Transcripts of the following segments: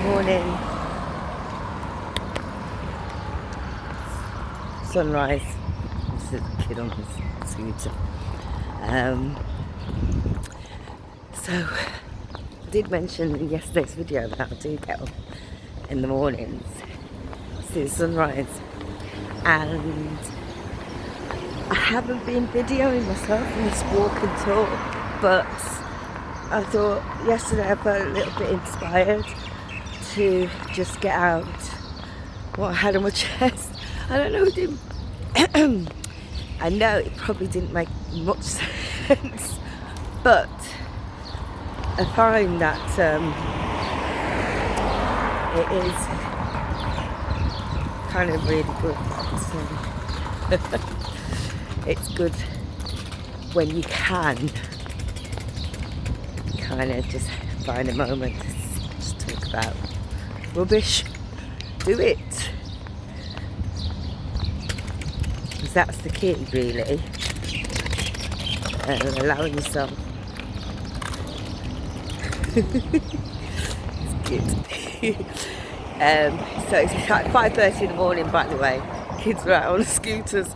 Morning. Sunrise. This is a kid on his scooter. So I did mention in yesterday's video that I do get up in the mornings, see the sunrise, and I haven't been videoing myself in this walk and talk, but I thought yesterday I felt a little bit inspired to just get out what I had on my chest. I don't know, it didn't I know it probably didn't make much sense, but I find that it is kind of really good. It's good when you can kind of just find a moment to just talk about rubbish. Do it. Because that's the key, really. Allowing yourself. It's good. So it's like 5:30 in the morning, by the way. Kids are out on scooters.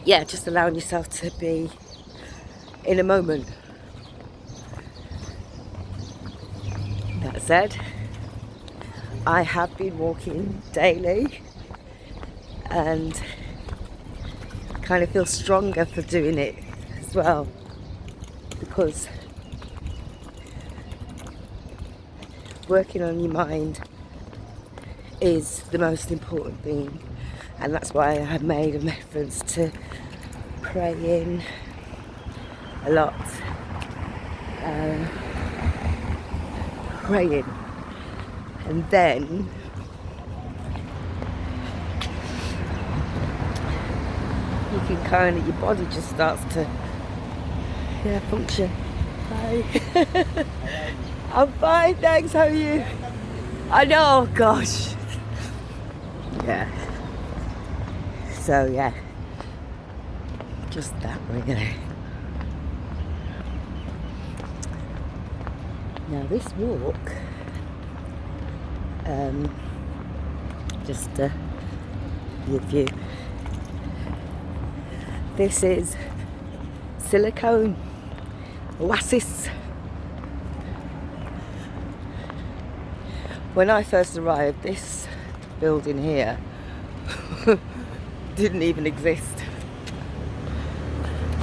Yeah, just allowing yourself to be in a moment. That said, I have been walking daily and kind of feel stronger for doing it as well, because working on your mind is the most important thing, and that's why I have made a reference to praying a lot. Praying, and then you can kind of, your body just starts to function. Hi. I'm fine, thanks, how are you? I know, gosh. Yeah. So yeah, just that really. Now this walk, just to give you, this is Silicone Oasis. When I first arrived, this building here didn't even exist.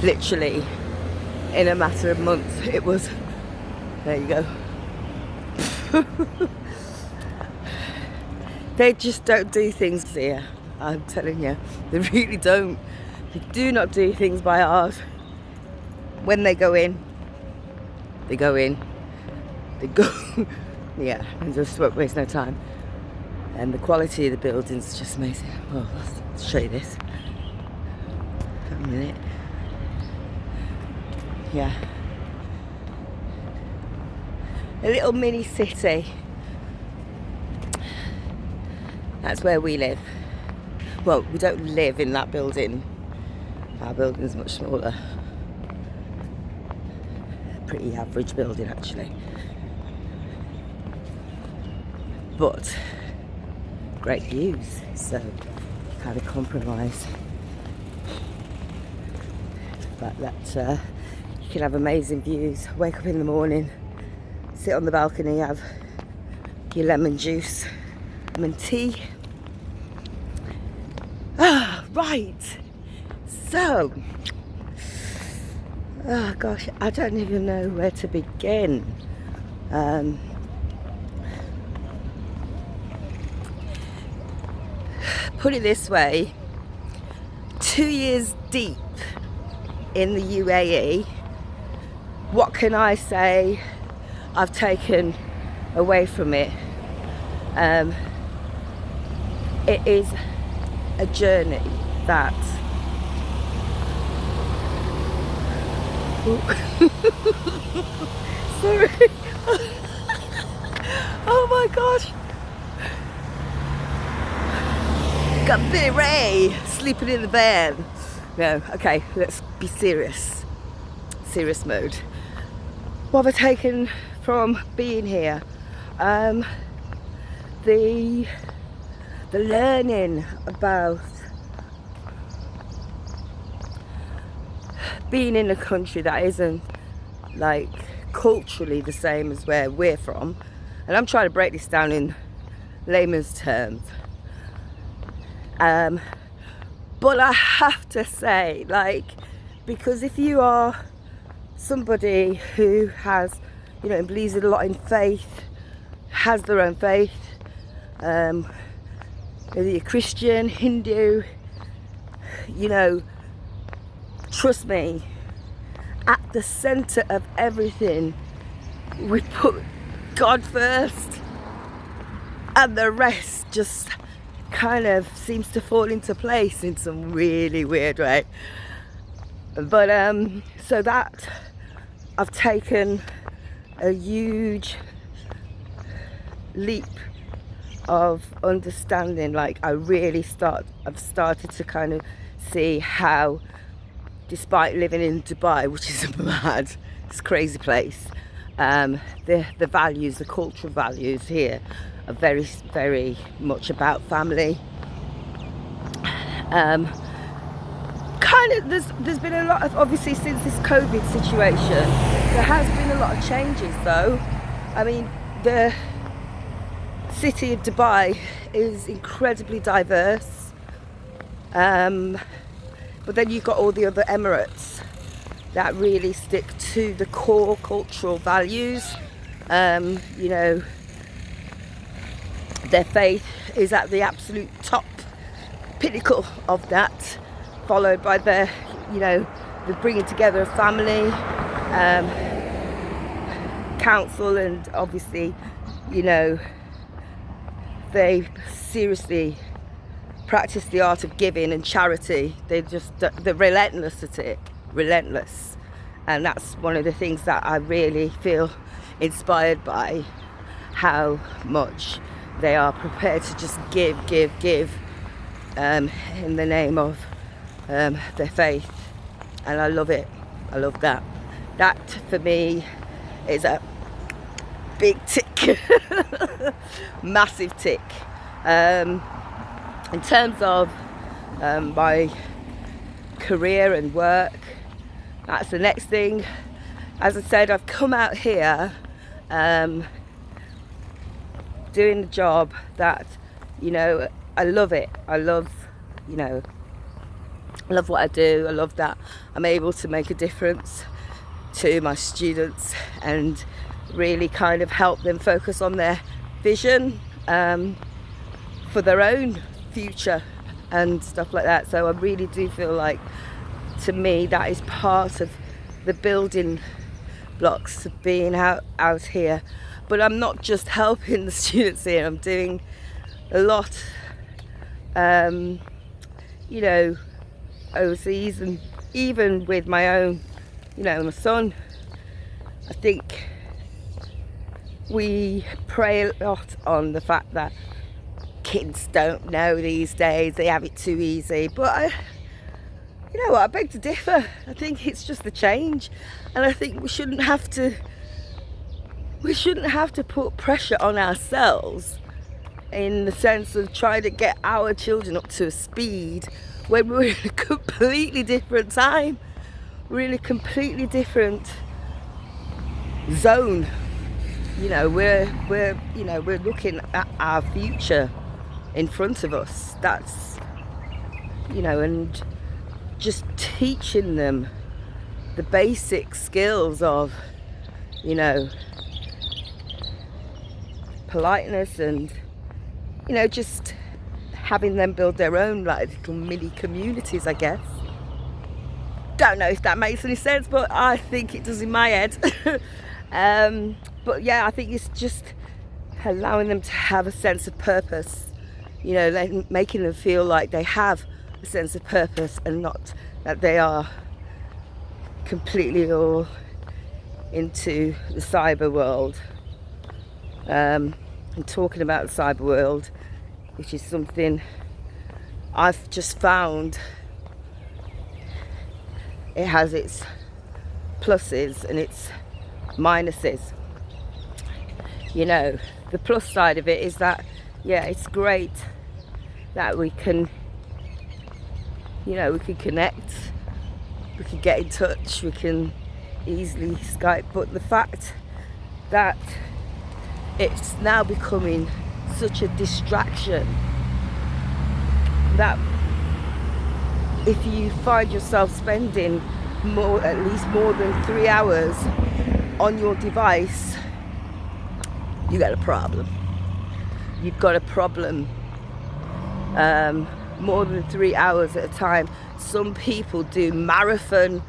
Literally, in a matter of months, it was, there you go. They just don't do things here, I'm telling you. They really don't. They do not do things by half. When they go in, they go in. They go, yeah, and just won't waste no time. And the quality of the buildings is just amazing. Well, let's show you this. A minute. Yeah. A little mini city. That's where we live. Well, we don't live in that building. Our building's much smaller. Pretty average building, actually. But great views, so kind of compromise. The fact that you can have amazing views, wake up in the morning, sit on the balcony, have your lemon juice, lemon tea. Right, so, oh gosh, I don't even know where to begin. Put it this way, 2 years deep in the UAE, what can I say I've taken away from it? It is a journey that sorry. Oh my gosh, got Billy Ray sleeping in the van. No, okay, let's be serious mode. What have I taken from being here? the learning about being in a country that isn't like culturally the same as where we're from, and I'm trying to break this down in layman's terms, but I have to say, like, because if you are somebody who has, you know, believes a lot in faith, has their own faith, whether you're Christian, Hindu, you know, trust me, at the center of everything, we put God first, and the rest just kind of seems to fall into place in some really weird way. But so that I've taken a huge leap of understanding. Like, I've started to kind of see how, despite living in Dubai, which is it's a crazy place, the values, the cultural values here are very, very much about family. Kind of, there's been a lot of, obviously since this COVID situation, there has been a lot of changes though. I mean, the city of Dubai is incredibly diverse, but then you've got all the other Emirates that really stick to the core cultural values. You know, their faith is at the absolute top pinnacle of that, followed by the, you know, the bringing together of family, council, and obviously, you know, they seriously practice the art of giving and charity. They're relentless at it, relentless. And that's one of the things that I really feel inspired by, how much they are prepared to just give in the name of their faith. And I love it. I love that. That for me is a big tick. Massive tick. In terms of my career and work, that's the next thing. As I said, I've come out here doing the job that, you know, I love it. I love, you know, I love what I do. I love that I'm able to make a difference to my students and really kind of help them focus on their vision for their own future and stuff like that. So I really do feel like, to me, that is part of the building blocks of being out here. But I'm not just helping the students here, I'm doing a lot, you know, overseas, and even with my own, you know, my son. I think we prey a lot on the fact that kids don't know these days, they have it too easy. But you know what, I beg to differ. I think it's just a change, and I think we shouldn't have to put pressure on ourselves in the sense of trying to get our children up to a speed when we're in a completely different time. We're in a completely different zone. You know, we're looking at our future in front of us. That's, you know, and just teaching them the basic skills of, you know, politeness, and, you know, just having them build their own like little mini communities, I guess. Don't know if that makes any sense, but I think it does in my head. But yeah, I think it's just allowing them to have a sense of purpose, you know, making them feel like they have a sense of purpose and not that they are completely all into the cyber world. And talking about the cyber world, which is something I've just found, it has its pluses and its minuses. you know, the plus side of it is that, yeah, it's great that we can, you know, we can connect, we can get in touch, we can easily Skype. But the fact that it's now becoming such a distraction that if you find yourself spending at least more than 3 hours on your device, you got a problem. You've got a problem. More than 3 hours at a time. Some people do marathon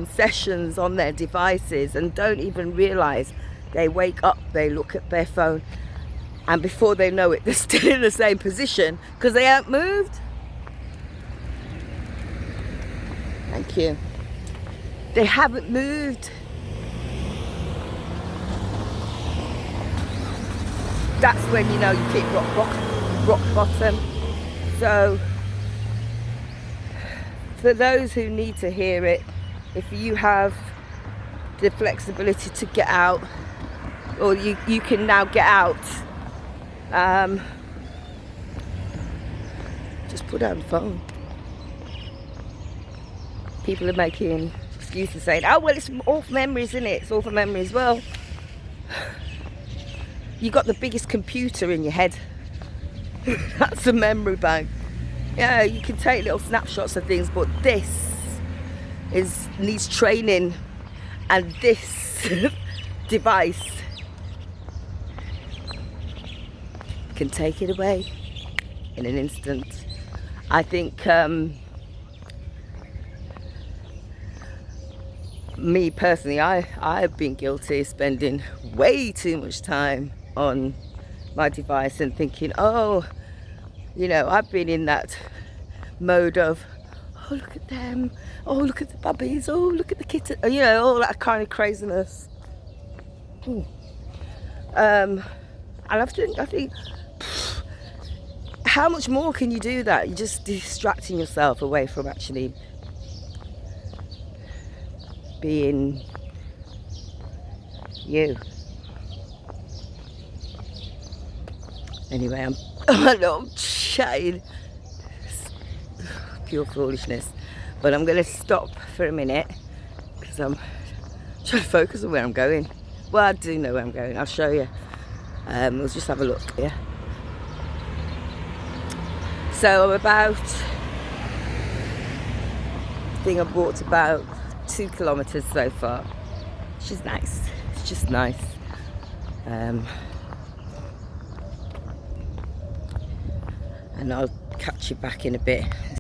sessions on their devices and don't even realize. They wake up, they look at their phone, and before they know it, they're still in the same position because they haven't moved. Thank you. They haven't moved. That's when you know you keep rock bottom. So for those who need to hear it, if you have the flexibility to get out, or you can now get out, just put down the phone. People are making excuses saying, oh well, it's all for memories, isn't it? It's all for memories. Well, you got the biggest computer in your head. That's a memory bank. Yeah, you can take little snapshots of things, but this needs training, and this device can take it away in an instant. I think me personally, I've been guilty of spending way too much time on my device and thinking, oh, you know, I've been in that mode of, oh look at them, oh look at the puppies, oh look at the kitten, you know, all that kind of craziness. And I think how much more can you do that? You're just distracting yourself away from actually being you. Anyway, I'm chatting pure foolishness, but I'm going to stop for a minute because I'm trying to focus on where I'm going. Well, I do know where I'm going. I'll show you. We'll just have a look. Yeah. So I'm about, I think I've walked about 2 kilometers so far, which is nice. It's just nice. And I'll catch you back in a bit.